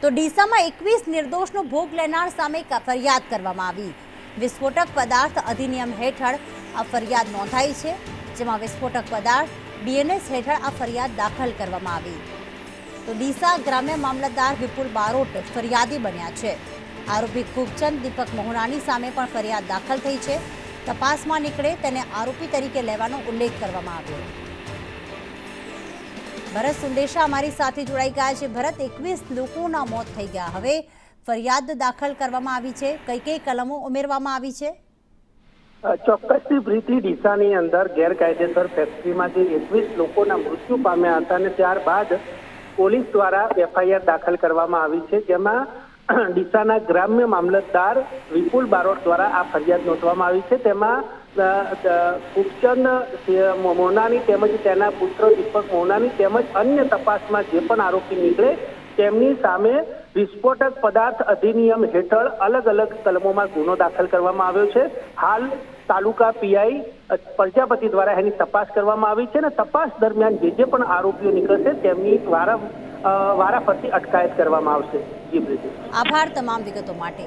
તો ડીસામાં 21 નિર્દોષનો ભોગ લેનાર સામે ફરિયાદ કરવામાં આવી। વિસ્ફોટક પદાર્થ અધિનિયમ હેઠળ આ ફરિયાદ નોંધાઈ છે, જેમાં વિસ્ફોટક પદાર્થ બીએનએસ હેઠળ આ ફરિયાદ દાખલ કરવામાં આવી। તો ડીસા ગ્રામ્ય મામલતદાર વિપુલ બારોટ ફરિયાદી બન્યા છે। આરોપી ખૂબચંદ દીપક મોહનાની સામે પણ ફરિયાદ દાખલ થઈ છે। તપાસમાં નીકળે તેને આરોપી તરીકે લેવાનો ઉલ્લેખ કરવામાં આવ્યો। ભરત સુંદેશા અમારી સાથે જોડાઈ ગયા છે। ભરત, 21 લોકોના મોત થઈ ગયા, હવે ફરિયાદ દાખલ કરવામાં આવી છે, કઈ કઈ કલમો ઉમેરવામાં આવી છે? ચોક્કસથી પ્રીતિ, ડીસાની અંદર ગેરકાયદેસર ફેક્ટરીમાં જે 21 લોકોના મૃત્યુ પામ્યા હતા અને ત્યારબાદ પોલીસ દ્વારા એફઆઈઆર દાખલ કરવામાં આવી છે, જેમાં ડીસાના ગ્રામ્ય મામલતદાર વિપુલ બારોટ દ્વારા આ ફરિયાદ નોંધવામાં આવી છે। તેમાં ખૂબચંદ મોહનાની તેમજ તેના પુત્ર દીપક મોહનાની તેમજ અન્ય તપાસમાં જે પણ આરોપી નીકળે તેમની સામે વિસ્ફોટક પદાર્થ અધિનિયમ હેઠળ અલગ અલગ કલમોમાં ગુનો દાખલ કરવામાં આવ્યો છે। હાલ તાલુકા પીઆઈ પ્રજાપતિ દ્વારા એની તપાસ કરવામાં આવી છે અને તપાસ દરમિયાન જે પણ આરોપીઓ નીકળશે તેમની વારાફરતી અટકાયત કરવામાં આવશે। જી પ્રીતિ, આભાર તમામ વિગતો માટે।